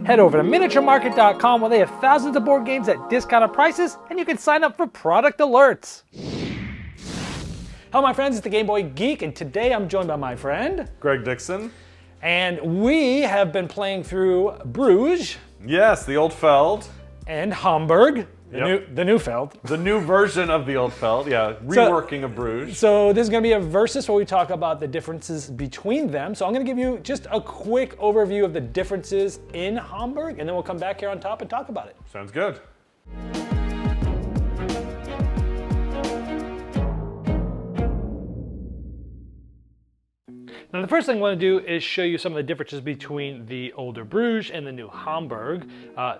Head over to miniaturemarket.com where they have thousands of board games at discounted prices, and you can sign up for product alerts. Hello my friends, it's the Game Boy Geek, and today I'm joined by my friend Greg Dixon. And we have been playing through Bruges. Yes, the old Feld. And Hamburg, the new Feld. The new version of the old Feld, yeah, reworking of Bruges. So this is going to be a versus where we talk about the differences between them. So I'm going to give you just a quick overview of the differences in Hamburg, and then we'll come back here on top and talk about it. Sounds good. Now the first thing I want to do is show you some of the differences between the older Bruges and the new Hamburg.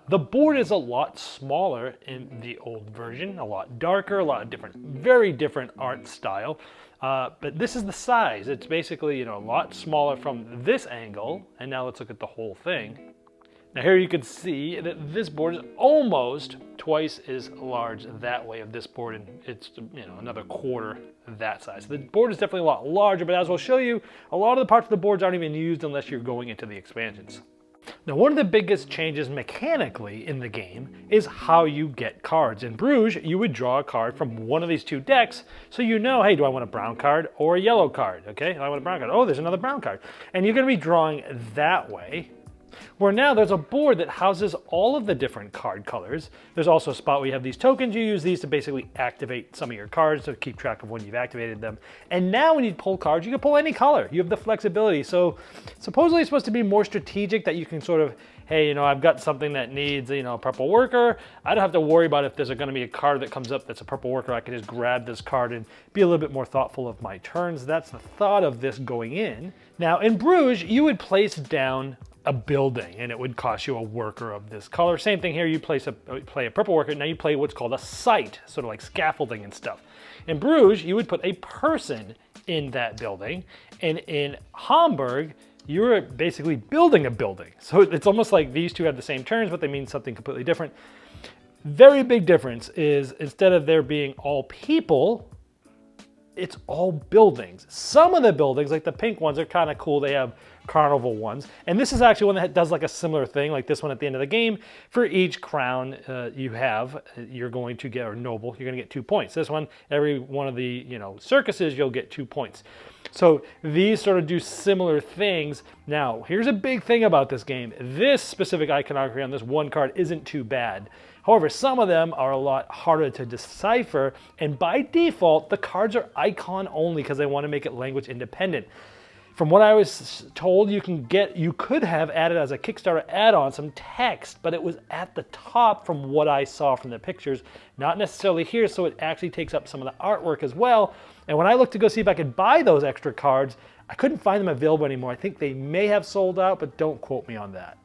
The board is a lot smaller in the old version, a lot darker, a lot of different, very different art style. But this is the size. It's basically, a lot smaller from this angle. And now let's look at the whole thing. Now here you can see that this board is almost twice as large that way of this board, and it's another quarter that size. So the board is definitely a lot larger, but as we'll show you, a lot of the parts of the boards aren't even used unless you're going into the expansions. Now one of the biggest changes mechanically in the game is how you get cards. In Bruges, you would draw a card from one of these two decks, so hey, do I want a brown card or a yellow card? Okay, I want a brown card. Oh, there's another brown card. And you're going to be drawing that way. Where now there's a board that houses all of the different card colors. There's also a spot where you have these tokens. You use these to basically activate some of your cards to keep track of when you've activated them. And now when you pull cards, you can pull any color. You have the flexibility. So supposedly it's supposed to be more strategic, that you can sort of, hey, I've got something that needs, a purple worker. I don't have to worry about if there's going to be a card that comes up that's a purple worker. I can just grab this card and be a little bit more thoughtful of my turns. That's the thought of this going in. Now in Bruges, you would place down a building, and it would cost you a worker of this color. Same thing here, you play a purple worker, now you play what's called a site, sort of like scaffolding and stuff. In Bruges, you would put a person in that building, and in Hamburg, you're basically building a building. So it's almost like these two have the same turns, but they mean something completely different. Very big difference is, instead of there being all people, it's all buildings. Some of the buildings, like the pink ones, are kind of cool. They have carnival ones. And this is actually one that does like a similar thing, like this one at the end of the game. For each crown you have, you're going to get, or noble, you're going to get 2 points. This one, every one of the circuses, you'll get 2 points. So these sort of do similar things. Now, here's a big thing about this game. This specific iconography on this one card isn't too bad. However, some of them are a lot harder to decipher, and by default, the cards are icon only because they want to make it language independent. From what I was told, you could have added as a Kickstarter add-on some text, but it was at the top from what I saw from the pictures, not necessarily here, so it actually takes up some of the artwork as well. And when I looked to go see if I could buy those extra cards, I couldn't find them available anymore. I think they may have sold out, but don't quote me on that.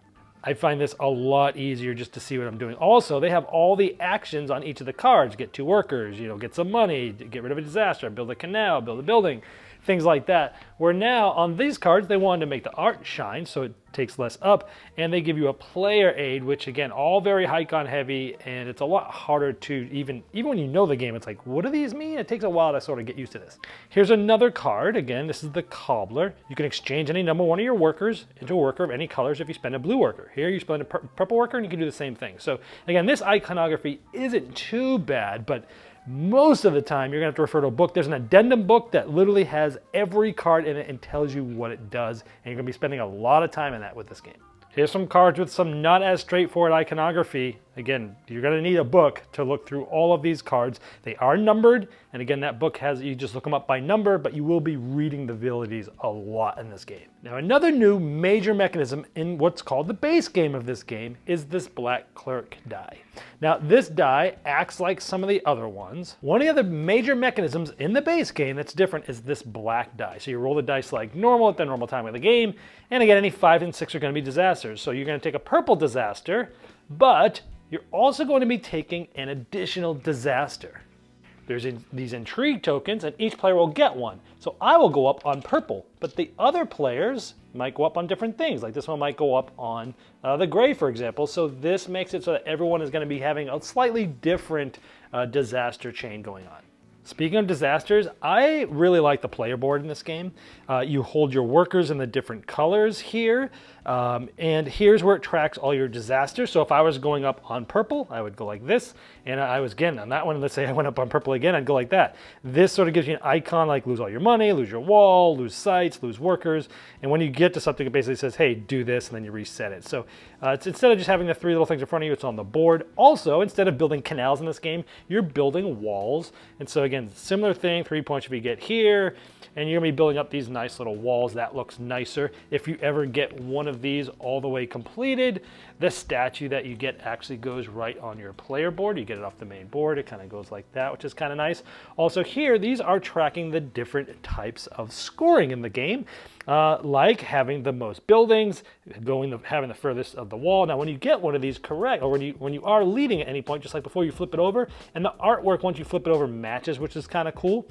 I find this a lot easier just to see what I'm doing. Also, they have all the actions on each of the cards. Get 2 workers, get some money, get rid of a disaster, build a canal, build a building, things like that. Where now on these cards, they wanted to make the art shine, so it takes less up, and they give you a player aid, which again, all very icon heavy, and it's a lot harder to even when you know the game, it's like, what do these mean? It takes a while to sort of get used to this. Here's another card. Again, this is the cobbler. You can exchange any number one of your workers into a worker of any colors if you spend a blue worker. Here you spend a purple worker, and you can do the same thing. So again, this iconography isn't too bad, but most of the time you're gonna have to refer to a book. There's an addendum book that literally has every card in it and tells you what it does, and you're gonna be spending a lot of time in that with this game. Here's some cards with some not as straightforward iconography. Again, you're going to need a book to look through all of these cards. They are numbered, and again, that book you just look them up by number, but you will be reading the abilities a lot in this game. Now, another new major mechanism in what's called the base game of this game is this black clerk die. Now, this die acts like some of the other ones. One of the other major mechanisms in the base game that's different is this black die. So you roll the dice like normal at the normal time of the game, and again, any 5 and 6 are going to be disasters. So you're going to take a purple disaster, but you're also going to be taking an additional disaster. There's these intrigue tokens, and each player will get one. So I will go up on purple, but the other players might go up on different things. Like this one might go up on the gray, for example. So this makes it so that everyone is going to be having a slightly different disaster chain going on. Speaking of disasters, I really like the player board in this game. You hold your workers in the different colors here. And here's where it tracks all your disasters. So if I was going up on purple, I would go like this. And I was, again, on that one, let's say I went up on purple again, I'd go like that. This sort of gives you an icon like lose all your money, lose your wall, lose sites, lose workers. And when you get to something, it basically says, hey, do this, and then you reset it. So it's, instead of just having the 3 little things in front of you, it's on the board. Also, instead of building canals in this game, you're building walls. And so again, similar thing, 3 points if you get here, and you're gonna be building up these nice little walls. That looks nicer. If you ever get one of these all the way completed, the statue that you get actually goes right on your player board. You get it off the main board. It kind of goes like that, which is kind of nice. Also here, these are tracking the different types of scoring in the game, like having the most buildings, having the furthest of the wall. Now, when you get one of these correct, or when you are leading at any point, just like before, you flip it over, and the artwork once you flip it over matches, which is kind of cool.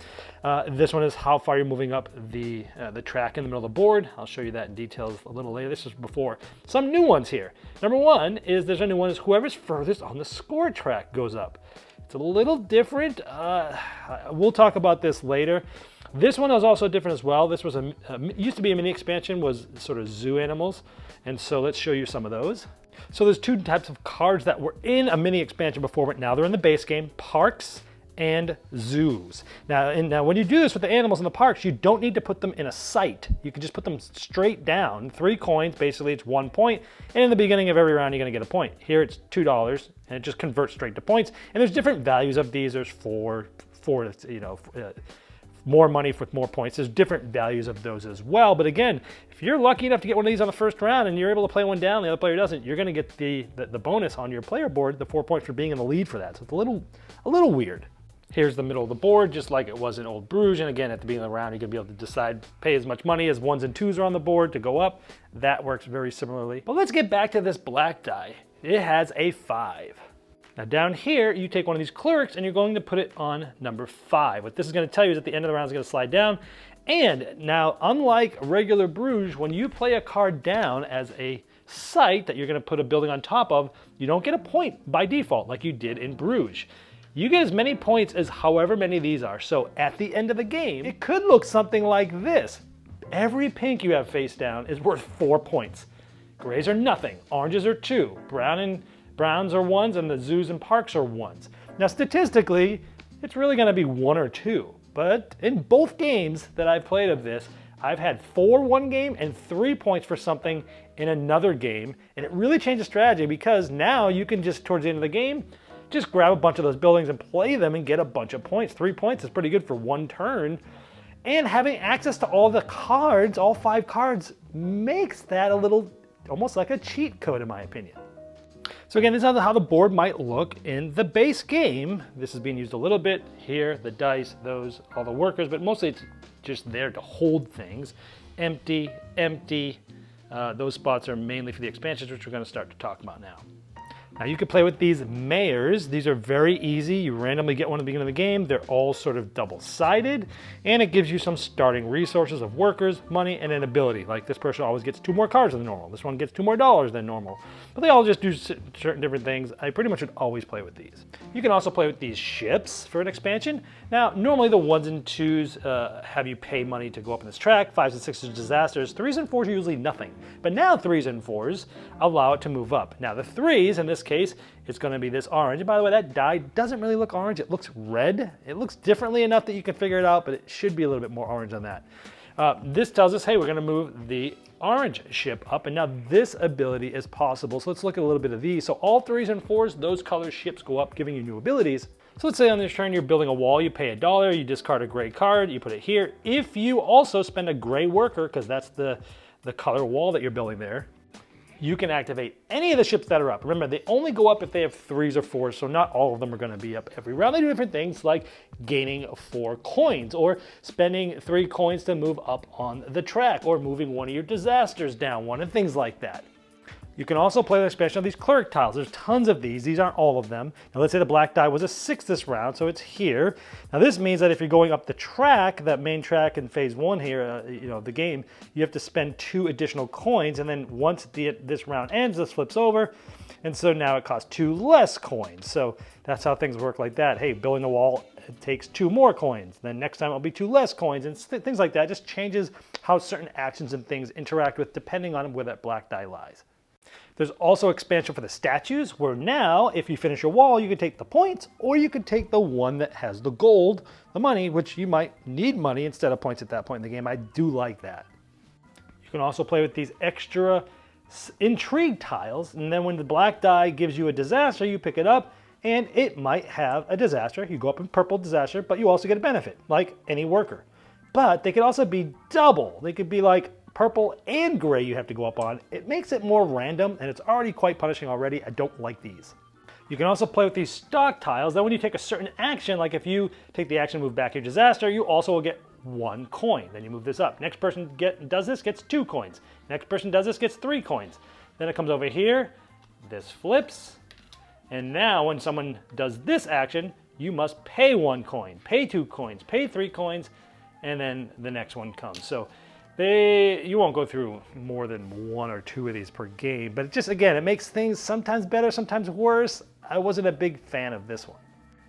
This one is how far you're moving up the track in the middle of the board. I'll show you that in details a little later. This is before. Some new ones here. Number one is there's a new one is whoever's furthest on the score track goes up. It's a little different. We'll talk about this later. This one was also different as well. This was used to be a mini expansion, was sort of zoo animals. And so let's show you some of those. So there's 2 types of cards that were in a mini expansion before, but now they're in the base game: parks and zoos. Now when you do this with the animals in the parks, you don't need to put them in a site. You can just put them straight down. 3 coins, basically it's 1 point. And in the beginning of every round, you're gonna get a point. Here it's $2, and it just converts straight to points. And there's different values of these. There's four, more money with more points. There's different values of those as well. But again, if you're lucky enough to get one of these on the first round and you're able to play one down, the other player doesn't, you're gonna get the bonus on your player board, the 4 points for being in the lead for that. So it's a little weird. Here's the middle of the board, just like it was in Old Bruges. And again, at the beginning of the round, you're gonna be able to decide, pay as much money as 1s and 2s are on the board to go up. That works very similarly. But let's get back to this black die. It has a 5. Now down here, you take one of these clerks and you're going to put it on number 5. What this is going to tell you is at the end of the round, it's going to slide down. And now, unlike regular Bruges, when you play a card down as a site that you're going to put a building on top of, you don't get a point by default like you did in Bruges. You get as many points as however many of these are. So at the end of the game, it could look something like this. Every pink you have face down is worth 4 points. Grays are nothing. Oranges are 2. Browns are 1s, and the zoos and parks are 1s. Now, statistically, it's really going to be 1 or 2. But in both games that I've played of this, I've had 4 one game and 3 points for something in another game. And it really changed the strategy because now you can just, towards the end of the game, just grab a bunch of those buildings and play them and get a bunch of points. 3 points is pretty good for 1 turn. And having access to all the cards, all 5 cards, makes that a little, almost like a cheat code in my opinion. So again, this is how the board might look in the base game. This is being used a little bit here, the dice, those, all the workers, but mostly it's just there to hold things. Empty, empty. Those spots are mainly for the expansions, which we're going to start to talk about now. Now you can play with these mayors. These are very easy. You randomly get one at the beginning of the game. They're all sort of double-sided, and it gives you some starting resources of workers, money, and an ability. Like this person always gets 2 more cards than normal. This one gets 2 more dollars than normal. But they all just do certain different things. I pretty much would always play with these. You can also play with these ships for an expansion. Now, normally the 1s and 2s have you pay money to go up in this track. 5s and 6s are disasters. 3s and 4s are usually nothing. But now 3s and 4s allow it to move up. Now the 3s, in this case, it's going to be this orange. And by the way, that die doesn't really look orange. It looks red. It looks differently enough that you can figure it out, but it should be a little bit more orange than that. This tells us, hey, we're going to move the orange ship up, and now this ability is possible. So let's look at a little bit of these. So all 3s and 4s, those color ships go up, giving you new abilities. So let's say on this turn you're building a wall, you pay $1, you discard a gray card, you put it here. If you also spend a gray worker, because that's the color wall that you're building there, you can activate any of the ships that are up. Remember, they only go up if they have 3s or 4s, so not all of them are going to be up every round. They do different things like gaining 4 coins, or spending 3 coins to move up on the track, or moving one of your disasters down one, and things like that. You can also play with expansion of these cleric tiles. There's tons of these. These aren't all of them. Now let's say the black die was a 6 this round, so it's here. Now this means that if you're going up the track, that main track in phase 1 here, the game, you have to spend 2 additional coins, and then once this round ends, this flips over, and so now it costs 2 less coins. So that's how things work like that. Hey, building a wall, it takes 2 more coins. Then next time it'll be 2 less coins, and things like that. It just changes how certain actions and things interact with depending on where that black die lies. There's also expansion for the statues, where now, if you finish a wall, you can take the points, or you can take the one that has the gold, the money, which you might need money instead of points at that point in the game. I do like that. You can also play with these extra intrigue tiles, and then when the black die gives you a disaster, you pick it up, and it might have a disaster. You go up in purple disaster, but you also get a benefit, like any worker. But they could also be double. They could be like purple and gray you have to go up on. It makes it more random, and it's already quite punishing already. I don't like these. You can also play with these stock tiles. Then when you take a certain action, like if you take the action move back your disaster, you also will get 1 coin. Then you move this up. Next person does this gets 2 coins. Next person does this gets 3 coins. Then it comes over here, this flips, and now when someone does this action, you must pay 1 coin, pay 2 coins, pay 3 coins, and then the next one comes. So you won't go through more than 1 or 2 of these per game, but it makes things sometimes better, sometimes worse. I wasn't a big fan of this one.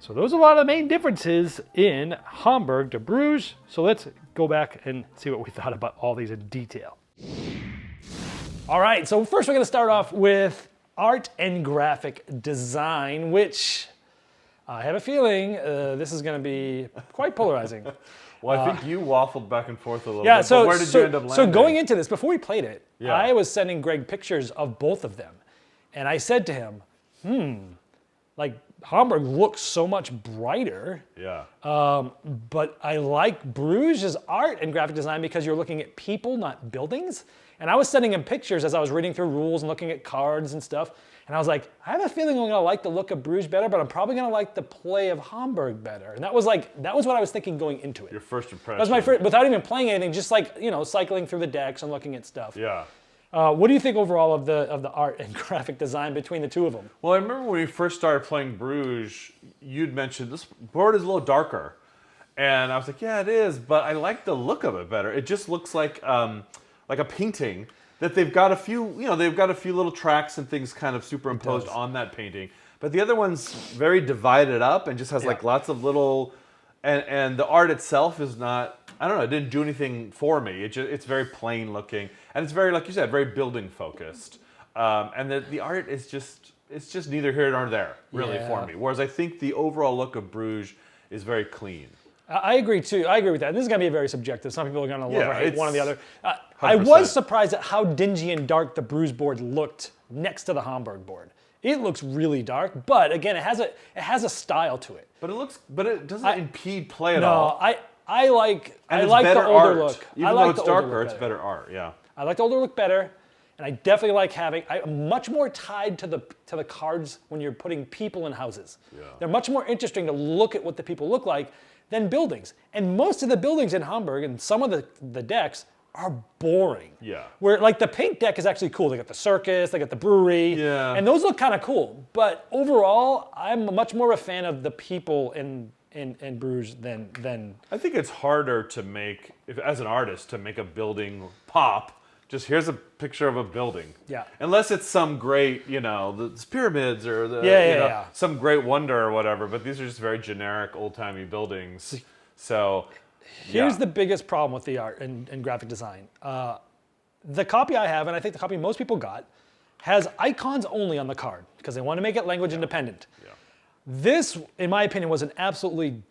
So those are a lot of the main differences in Hamburg to Bruges. So let's go back and see what we thought about all these in detail. All right, so first we're going to start off with art and graphic design, which I have a feeling this is going to be quite polarizing. Well, I think you waffled back and forth a little Yeah, bit, but where did you end up landing? So going into this, before we played it, Yeah. I was sending Greg pictures of both of them. And I said to him, like Hamburg looks so much brighter, Yeah. but I like Bruges' art and graphic design because you're looking at people, not buildings. And I was sending him pictures as I was reading through rules and looking at cards and stuff. And I was like, I have a feeling I'm gonna like the look of Bruges better, but I'm probably gonna like the play of Hamburg better. And that was what I was thinking going into it. Your first impression. That was my first, without even playing anything, just like, cycling through the decks and looking at stuff. Yeah. What do you think overall of the art and graphic design between the two of them? Well, I remember when we first started playing Bruges, you'd mentioned this board is a little darker. And I was like, yeah, it is, but I like the look of it better. It just looks like a painting that they've got a few little tracks and things kind of superimposed on that painting. But the other one's very divided up and just has like lots of little, and the art itself is not, I don't know, it didn't do anything for me. It's very plain looking, and it's very, like you said, very building focused. And the art is it's just neither here nor there, really, for me. Whereas I think the overall look of Bruges is very clean. I agree too. I agree with that. This is going to be very subjective. Some people are going to love or hate one or the other. 100%. I was surprised at how dingy and dark the Bruges board looked next to the Hamburg board. It looks really dark, but again, it has a style to it. But it doesn't impede play at all. No, I like the older art. look. Even though it's darker, it's better art. Yeah. I like the older look better, and I definitely like I'm much more tied to the cards when you're putting people in houses. Yeah. They're much more interesting to look at what the people look like than buildings. And most of the buildings in Hamburg and some of the decks are boring. Yeah. Where like the paint deck is actually cool. They got the circus, they got the brewery, and those look kind of cool. But overall, I'm much more a fan of the people in Bruges than. I think it's harder to make, as an artist, to make a building pop. Just here's a picture of a building. Yeah. Unless it's some great, the pyramids or some great wonder or whatever. But these are just very generic, old-timey buildings. So. Here's the biggest problem with the art and graphic design. The copy I have, and I think the copy most people got, has icons only on the card because they want to make it language independent. Yeah. This, in my opinion, was an absolutely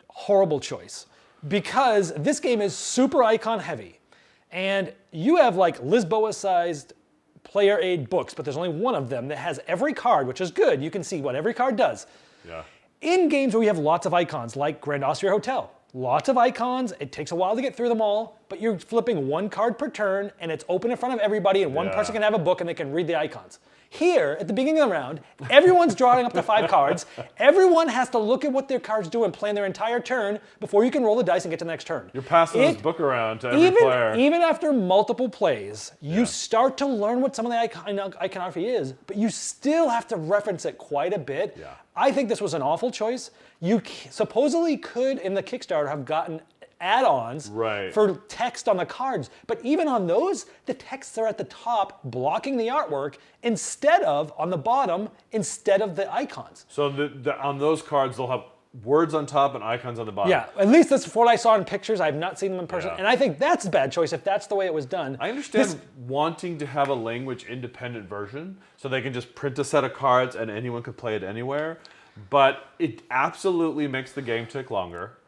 horrible choice because this game is super icon heavy. And you have like Lisboa-sized player aid books, but there's only one of them that has every card, which is good. You can see what every card does. Yeah. In games where we have lots of icons, like Grand Austria Hotel, lots of icons. It takes a while to get through them all. but you're flipping one card per turn, and it's open in front of everybody, and one person can have a book, and they can read the icons. Here, at the beginning of the round, everyone's drawing up to 5 cards. Everyone has to look at what their cards do and plan their entire turn before you can roll the dice and get to the next turn. You're passing this book around to every player. Even after multiple plays, you start to learn what some of the iconography is, but you still have to reference it quite a bit. Yeah. I think this was an awful choice. You supposedly could, in the Kickstarter, have gotten add-ons for text on the cards. But even on those, the texts are at the top blocking the artwork instead of on the bottom, instead of the icons. So on those cards, they'll have words on top and icons on the bottom. Yeah, at least that's what I saw in pictures. I've not seen them in person. Yeah. And I think that's a bad choice if that's the way it was done. I understand wanting to have a language independent version so they can just print a set of cards and anyone can play it anywhere. But it absolutely makes the game take longer.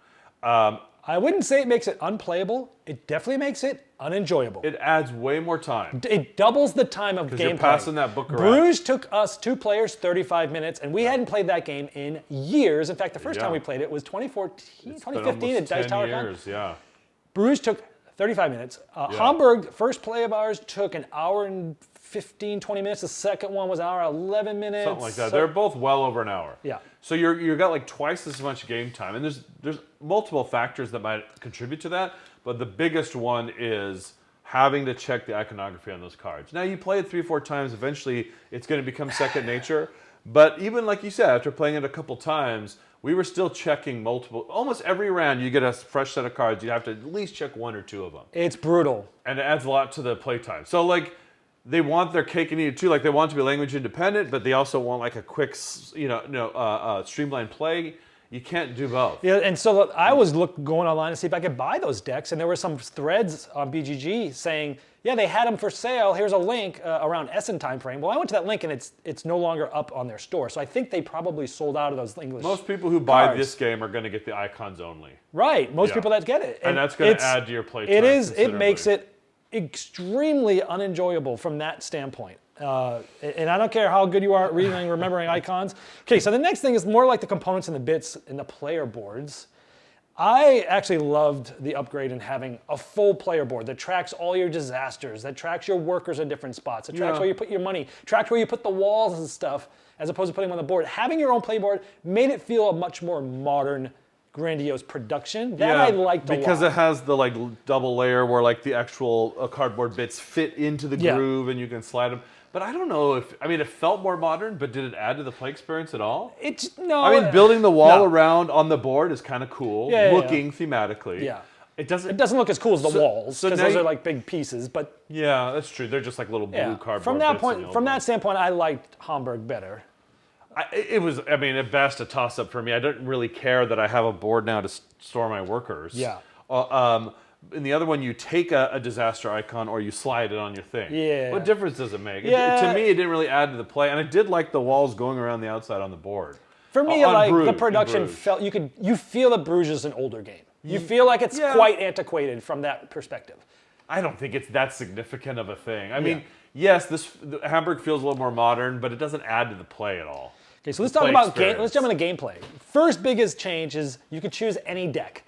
I wouldn't say it makes it unplayable. It definitely makes it unenjoyable. It adds way more time. It doubles the time of gameplay. Because you're passing that book around. Bruges took us 2 players 35 minutes, and we hadn't played that game in years. In fact, the first time we played it was 2014, 2015 at Dice Tower Con. Yeah. Bruges took 35 minutes. Hamburg, first play of ours, took an hour and 15, 20 minutes. The second one was an hour and 11 minutes. Something like that. So, they're both well over an hour. Yeah. So you've got like twice as much game time. And there's multiple factors that might contribute to that. But the biggest one is having to check the iconography on those cards. Now, you play it 3 or 4 times. Eventually, it's going to become second nature. But even like you said, after playing it a couple times, we were still checking almost every round you get a fresh set of cards, you have to at least check 1 or 2 of them. It's brutal. And it adds a lot to the playtime. So like, they want their cake and eat it too. Like they want to be language independent, but they also want like a quick, streamlined play. You can't do both. Yeah, and so I was going online to see if I could buy those decks, and there were some threads on BGG saying, yeah, they had them for sale. Here's a link around Essen time frame. Well, I went to that link, and it's no longer up on their store. So I think they probably sold out of those English Most people who buy this game are going to get the icons only. Right. Most people that get it. And that's going to add to your play time. It makes it extremely unenjoyable from that standpoint. And I don't care how good you are at reading and remembering icons. Okay, so the next thing is more like the components and the bits in the player boards. I actually loved the upgrade in having a full player board that tracks all your disasters, that tracks your workers in different spots, that tracks where you put your money, tracks where you put the walls and stuff, as opposed to putting them on the board. Having your own playboard made it feel a much more modern, grandiose production. That I liked a lot. Because it has the like double layer where like the actual cardboard bits fit into the groove and you can slide them. But I don't know it felt more modern, but did it add to the play experience at all? Building the wall around on the board is kind of cool, looking thematically. Yeah. It doesn't look as cool as the walls, because those are like big pieces, but... Yeah, that's true. They're just like little blue cardboard From that standpoint, I liked Hamburg better. At best, a toss-up for me. I don't really care that I have a board now to store my workers. Yeah. In the other one, you take a disaster icon or you slide it on your thing. Yeah. What difference does it make? Yeah. To me, it didn't really add to the play, and I did like the walls going around the outside on the board. For me, the production felt you feel that Bruges is an older game. You feel like it's quite antiquated from that perspective. I don't think it's that significant of a thing. I mean, yes, Hamburg feels a little more modern, but it doesn't add to the play at all. Okay, so let's talk about let's jump into gameplay. First biggest change is you could choose any deck.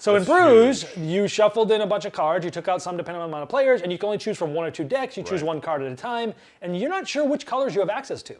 So in Bruges, you shuffled in a bunch of cards, you took out some depending on the amount of players, and you can only choose from 1 or 2 decks, you choose 1 card at a time, and you're not sure which colors you have access to.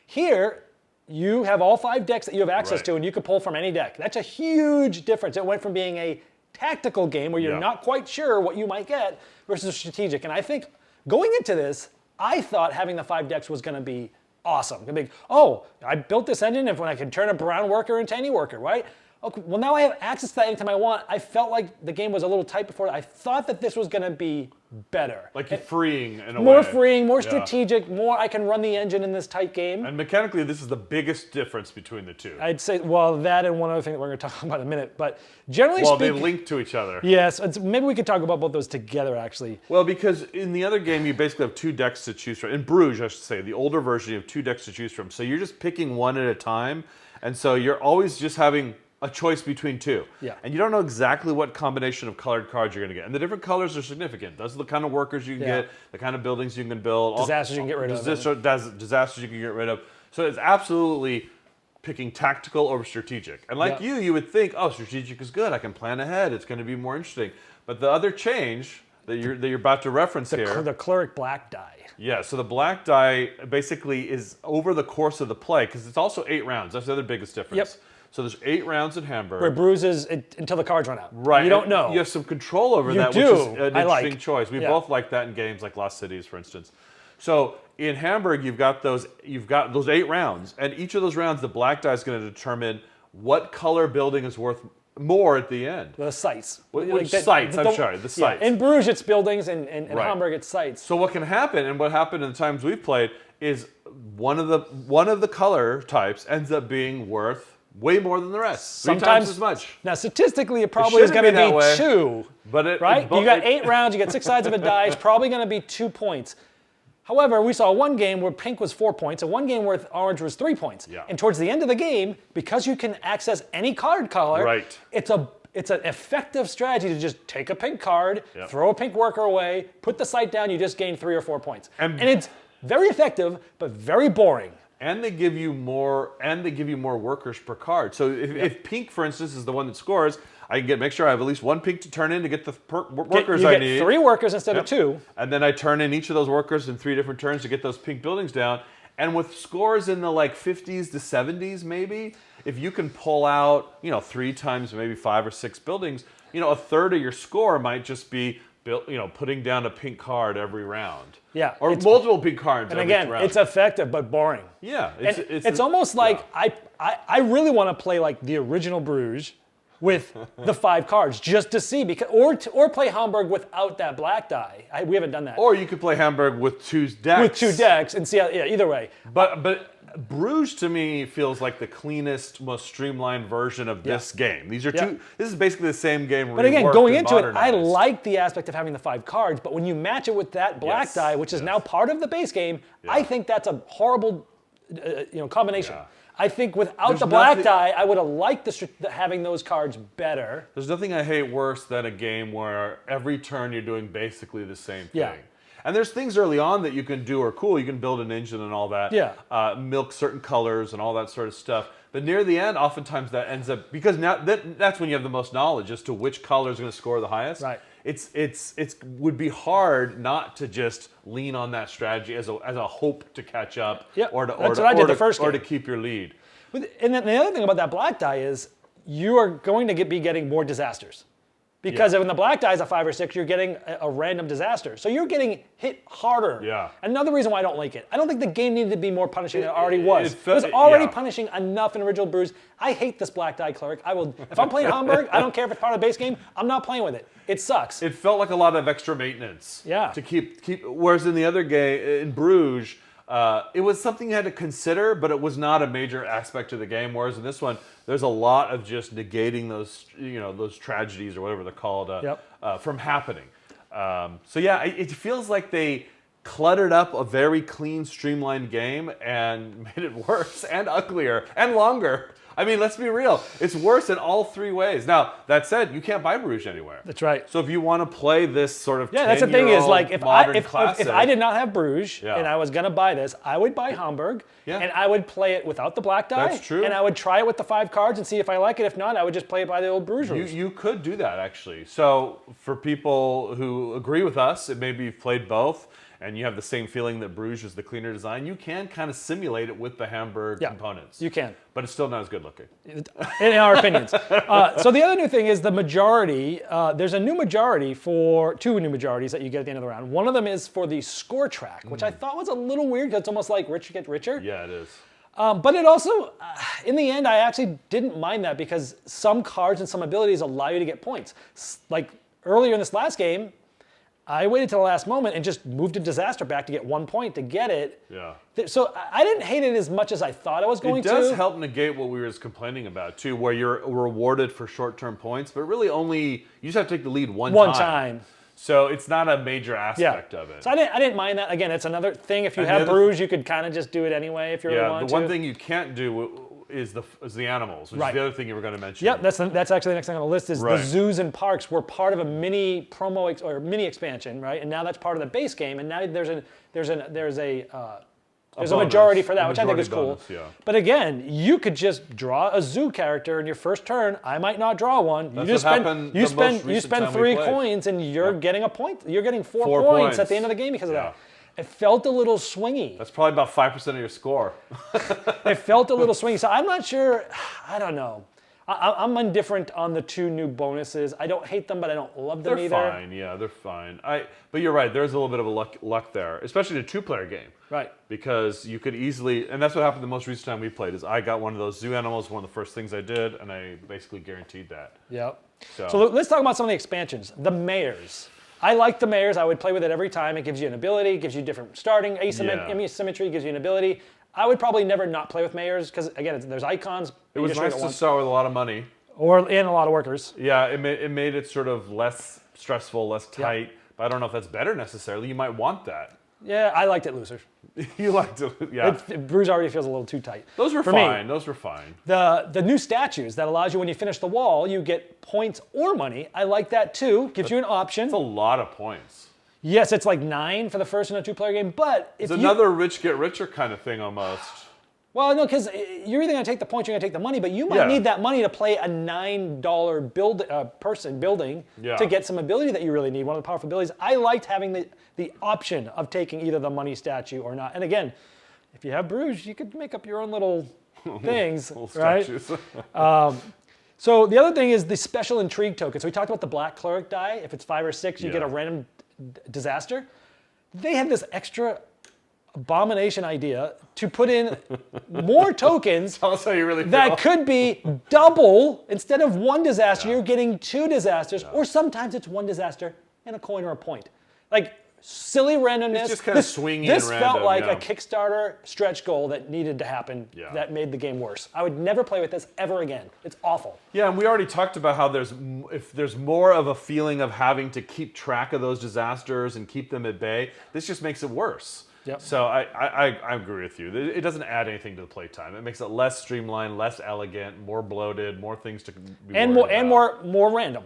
Here, you have all 5 decks that you have access to, and you can pull from any deck. That's a huge difference. It went from being a tactical game where you're not quite sure what you might get versus strategic. And I think going into this, I thought having the 5 decks was going to be awesome. Gonna be, I built this engine when I can turn a brown worker into any worker, right? Okay, well, now I have access to that anytime I want. I felt like the game was a little tight before. I thought that this was going to be better. Like you're freeing in a way. More freeing, more strategic, more I can run the engine in this tight game. And mechanically, this is the biggest difference between the two. I'd say, that and one other thing that we're going to talk about in a minute. But generally speaking... Well, they link to each other. Yes, maybe we could talk about both those together, actually. Well, because in the other game, you basically have 2 decks to choose from. In Bruges, I should say, the older version, you have 2 decks to choose from. So you're just picking one at a time. And so you're always just having a choice between 2. Yeah. And you don't know exactly what combination of colored cards you're going to get. And the different colors are significant. Those are the kind of workers you can get, the kind of buildings you can build. Disasters you can get rid of. Disasters you can get rid of. So it's absolutely picking tactical over strategic. And like you would think, strategic is good. I can plan ahead. It's going to be more interesting. But the other change that you're about to reference here, The cleric black die. yeah. So the black die basically is over the course of the play because it's also 8 rounds. That's the other biggest difference. Yep. So there's 8 rounds in Hamburg. Where bruises until the cards run out. Right. You don't know. You have some control over You that, do. which is an I interesting like. choice. We Yeah. both like that in games like Lost Cities, for instance. So in Hamburg, you've got those 8 rounds, and each of those rounds, the black die is going to determine what color building is worth more at the end. The sites. Which sites? I'm sorry, the sites. Yeah. In Bruges, it's buildings, and in Right. Hamburg, it's sites. So what can happen, and what happened in the times we've played, is one of the color types ends up being worth way more than the rest. 3 times as much. Now, statistically, it probably is shouldn't going to be be that way, 2. But right? You got 8 rounds, you got 6 sides of a die. It's probably going to be 2 points. However, we saw one game where pink was 4 points and one game where orange was 3 points. Yeah. And towards the end of the game, because you can access any card color, Right. it's an effective strategy to just take a pink card, Yep. throw a pink worker away, put the site down, you just gain 3 or 4 points. And it's very effective, but very boring. And they give you more. Workers per card. So if pink, for instance, is the one that scores, I can make sure I have at least 1 pink to turn in to get the workers you I get need. 3 workers instead Yep. of 2. And then I turn in each of those workers in 3 different turns to get those pink buildings down. And with scores in the 50s to 70s, maybe if you can pull out 3 times maybe 5 or 6 buildings, a third of your score might just be putting down a pink card every round. Yeah, Or multiple pink cards. And every again, round. it's effective but boring. Yeah, It's almost like I really want to play like the original Bruges with the 5 cards just to see or play Hamburg without that black die. We haven't done that. Or you could play Hamburg with 2 decks. With 2 decks and see how, either way. But Bruges to me feels like the cleanest, most streamlined version of this game. These are two. This is basically the same game. But again, going into it, I like the aspect of having the 5 cards. But when you match it with that black die, which is now part of the base game, I think that's a horrible, combination. Yeah. I think without the black die, I would have liked having those cards better. There's nothing I hate worse than a game where every turn you're doing basically the same thing. Yeah. And there's things early on that you can do are cool. You can build an engine and all that. Yeah. Milk certain colors and all that sort of stuff. But near the end, oftentimes that ends up because now that's when you have the most knowledge as to which color is going to score the highest. Right. It would be hard not to just lean on that strategy as a hope to catch up or to keep your lead. And then the other thing about that black die is you are going to be getting more disasters. Because when the black die is a 5 or 6, you're getting a random disaster. So you're getting hit harder. Yeah. Another reason why I don't like it. I don't think the game needed to be more punishing than it already was. It was already punishing enough in original Bruges. I hate this black die cleric. If I'm playing Hamburg, I don't care if it's part of the base game, I'm not playing with it. It sucks. It felt like a lot of extra maintenance. Yeah. To keep. Whereas in the other game, in Bruges, it was something you had to consider, but it was not a major aspect of the game. Whereas in this one, there's a lot of just negating those tragedies or whatever they're called from happening. It feels like they cluttered up a very clean, streamlined game and made it worse and uglier and longer. I mean, let's be real. It's worse in all 3 ways. Now, that said, you can't buy Bruges anywhere. That's right. So if you want to play this sort of that's the thing is like if classic, I did not have Bruges and I was going to buy this, I would buy Hamburg and I would play it without the black die. That's true. And I would try it with the 5 cards and see if I like it. If not, I would just play it by the old Bruges rules. You could do that, actually. So for people who agree with us, it maybe you've played both, and you have the same feeling that Bruges is the cleaner design, you can kind of simulate it with the Hamburg components. You can. But it's still not as good looking. In our opinions. So the other new thing is the majority. There's a new majority for 2 new majorities that you get at the end of the round. One of them is for the score track, which I thought was a little weird because it's almost like rich get richer. Yeah, it is. But it also, in the end, I actually didn't mind that because some cards and some abilities allow you to get points. Like earlier in this last game, I waited till the last moment and just moved a disaster back to get 1 point to get it. Yeah. So I didn't hate it as much as I thought I was going to. It does help negate what we were just complaining about too, where you're rewarded for short-term points, but really only you just have to take the lead one time. So it's not a major aspect of it. So I didn't mind that. Again, it's another thing. If you have Bruges, you could kind of just do it anyway if you really want to. The one thing you can't do is the animals, which is the other thing you were going to mention. Yep, that's actually the next thing on the list is the zoos and parks were part of a mini promo or mini expansion, right? And now that's part of the base game. And now there's a There's a majority for that, A which I think is majority cool. bonus, yeah. But again, you could just draw a zoo character in your first turn. I might not draw one. That's You just what spend happened you the most spend you recent spend time we 3 played. coins and you're getting a point. You're getting 4 4 points at the points. end of the game because of Yeah. that. It felt a little swingy. That's probably about 5% of your score. It felt a little swingy. So I'm not sure. I don't know. I'm indifferent on the 2 new bonuses. I don't hate them, but I don't love them They're either. fine, yeah, they're fine. But you're right, there's a little bit of a luck there, especially in a 2-player game. Right. Because you could easily, and that's what happened the most recent time we played, is I got one of those zoo animals, one of the first things I did, and I basically guaranteed that. Yep. So- So let's talk about some of the expansions. The mayors. I like the mayors. I would play with it every time. It gives you an ability, gives you different starting asymmetry, gives you an ability. I would probably never not play with mayors because, again, there's icons. It was nice to start with a lot of money. And a lot of workers. Yeah, it made it sort of less stressful, less tight, but I don't know if that's better necessarily. You might want that. Yeah, I liked it looser. You liked it, yeah. Bruges already feels a little too tight. Those were For fine, me, those were fine. the new statues that allows you when you finish the wall, you get points or money. I like that too. Gives you an option. It's a lot of points. Yes, it's like 9 for the first in a 2-player game, but if It's another rich get richer kind of thing almost. Well, no, because you're either going to take the points, you're going to take the money, but you might need that money to play a $9 building to get some ability that you really need, one of the powerful abilities. I liked having the option of taking either the money statue or not. And again, if you have Bruges, you could make up your own little things, Little right? statues. So the other thing is the special intrigue token. So we talked about the black cleric die. If it's 5 or 6, you get a random disaster. They had this extra abomination idea to put in more tokens Tell us how you really feel. that could be double. Instead of 1 disaster, you're getting 2 disasters, or sometimes it's 1 disaster and a coin or a point. Like silly randomness. It's just kind of swingy This and felt random, like yeah. a Kickstarter stretch goal that needed to happen that made the game worse. I would never play with this ever again. It's awful. Yeah, and we already talked about how if there's more of a feeling of having to keep track of those disasters and keep them at bay, this just makes it worse. Yep. So I agree with you. It doesn't add anything to the playtime. It makes it less streamlined, less elegant, more bloated, more things to be And worried about. more random. And more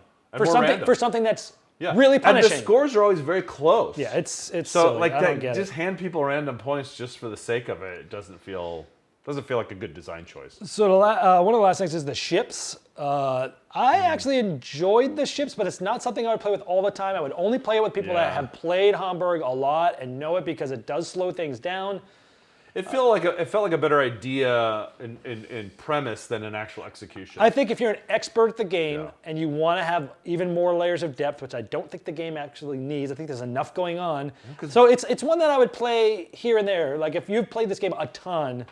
random. For something that's really punishing. And the scores are always very close. Yeah, it's So silly. like I don't get just it. hand people random points just for the sake of it. It doesn't feel like a good design choice. So one of the last things is the ships. I actually enjoyed the ships, but it's not something I would play with all the time. I would only play it with people that have played Hamburg a lot and know it because it does slow things down. It felt like a better idea in premise than an actual execution. I think if you're an expert at the game and you want to have even more layers of depth, which I don't think the game actually needs, I think there's enough going on. So it's one that I would play here and there. Like if you've played this game a ton,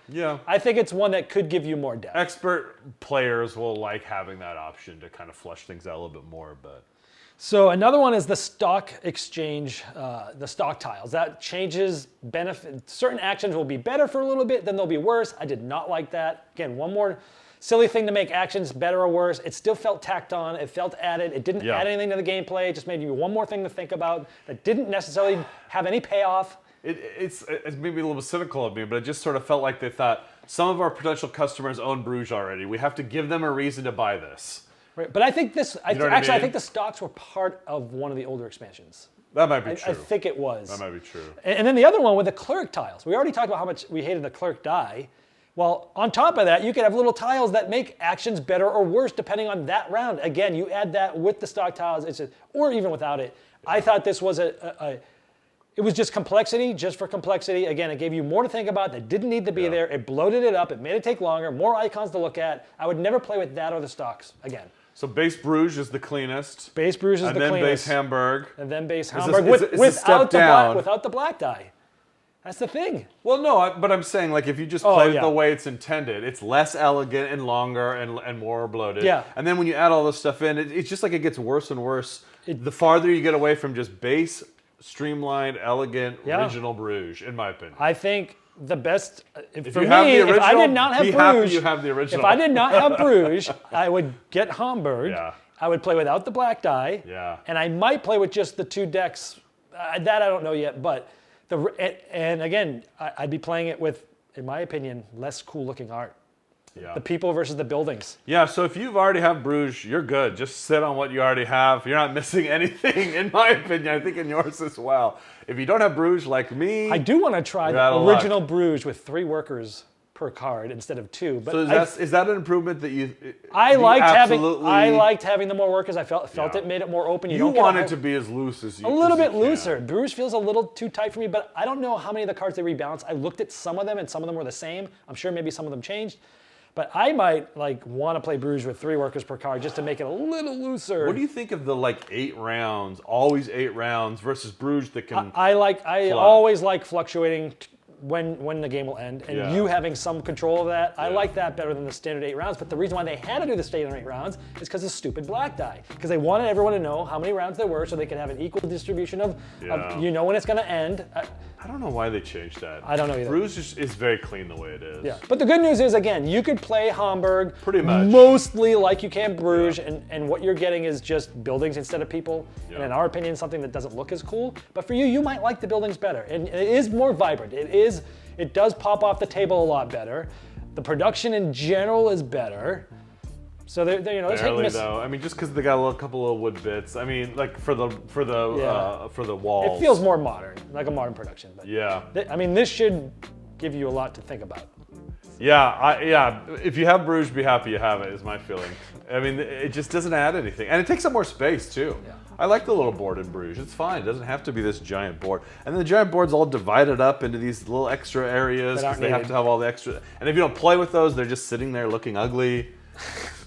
I think it's one that could give you more depth. Expert players will like having that option to kind of flush things out a little bit more, but. So another one is the stock exchange, the stock tiles. That changes benefit. Certain actions will be better for a little bit, then they'll be worse. I did not like that. Again, one more silly thing to make actions better or worse. It still felt tacked on. It felt added. It didn't add anything to the gameplay. It just made you one more thing to think about that didn't necessarily have any payoff. It's maybe a little bit cynical of me, but it just sort of felt like they thought some of our potential customers own Bruges already. We have to give them a reason to buy this. Right. But I think I mean? think the stocks were part of one of the older expansions. That might be true. I think it was. That might be true. And then the other one with the cleric tiles. We already talked about how much we hated the cleric die. Well, on top of that, you could have little tiles that make actions better or worse depending on that round. Again, you add that with the stock tiles, or even without it. I thought this was it was just complexity, just for complexity. Again, it gave you more to think about that didn't need to be there. It bloated it up. It made it take longer, more icons to look at. I would never play with that or the stocks again. So base Bruges is the cleanest. Base Bruges is the cleanest. And then base Hamburg. And then base Is Hamburg this a step down? without the black die. That's the thing. Well, no, but I'm saying like if you just play it the way it's intended, it's less elegant and longer and more bloated. Yeah. And then when you add all this stuff in, it's just like it gets worse and worse. The farther you get away from just base, streamlined, elegant, original Bruges, in my opinion. I think the best for you have me, the original, if I did not have be Bruges, happy you have the original. if I did not have Bruges, I would get Hamburg. Yeah. I would play without the black die. Yeah. And I might play with just the 2 decks. That I don't know yet, but and again, I'd be playing it with, in my opinion, less cool looking art. Yeah. The people versus the buildings. Yeah, so if you've already have Bruges, you're good. Just sit on what you already have. You're not missing anything, in my opinion. I think in yours as well. If you don't have Bruges like me, I do want to try you're out the of luck. original Bruges with 3 workers per card instead of 2. But So is that an improvement that you? I you liked absolutely- having the more workers. I felt Yeah. it made it more open. You don't get want a it to be as loose as you. a little as you bit can. looser. Bruges feels a little too tight for me, but I don't know how many of the cards they rebalance. I looked at some of them, and some of them were the same. I'm sure maybe some of them changed. But I might want to play Bruges with 3 workers per card just to make it a little looser. What do you think of the 8 rounds, always 8 rounds versus Bruges that can? I always like fluctuating when the game will end, and Yeah. you having some control of that. I like that better than the standard 8 rounds. But the reason why they had to do the standard 8 rounds is because of stupid black die. Because they wanted everyone to know how many rounds there were, so they could have an equal distribution of when it's going to end. I don't know why they changed that. I don't know either. Bruges is very clean the way it is. Yeah, but the good news is, again, you could play Hamburg Pretty much. mostly like you can Bruges, and what you're getting is just buildings instead of people. Yeah. And in our opinion, something that doesn't look as cool. But for you might like the buildings better, and it is more vibrant. It does pop off the table a lot better. The production in general is better. So it's hit and Barely miss. though. I mean, just because they got a couple of wood bits. I mean, for the walls. It feels more modern, like a modern production. But Yeah. this should give you a lot to think about. Yeah. If you have Bruges, be happy you have it. Is my feeling. I mean, it just doesn't add anything, and it takes up more space too. Yeah. I like the little board in Bruges. It's fine. It doesn't have to be this giant board. And then the giant board's all divided up into these little extra areas That because aren't they have needed. to have all the extra. And if you don't play with those, they're just sitting there looking ugly.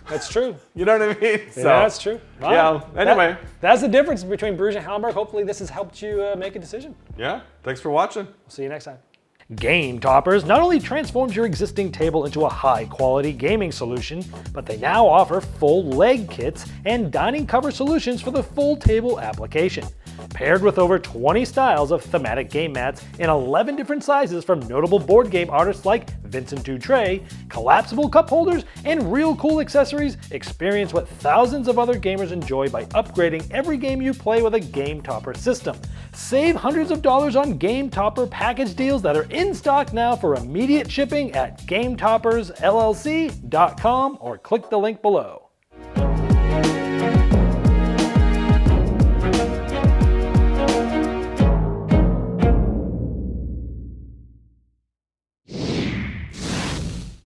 That's true. You know what I mean? So, Yeah, that's true. Yeah. Anyway. That's the difference between Bruges and Hamburg. Hopefully this has helped you make a decision. Yeah. Thanks for watching. See you next time. Game Toppers not only transforms your existing table into a high-quality gaming solution, but they now offer full leg kits and dining cover solutions for the full table application. Paired with over 20 styles of thematic game mats in 11 different sizes from notable board game artists like Vincent Dutray, collapsible cup holders, and real cool accessories, experience what thousands of other gamers enjoy by upgrading every game you play with a Game Topper system. Save hundreds of dollars on Game Topper package deals that are in stock now for immediate shipping at GameToppersLLC.com or click the link below.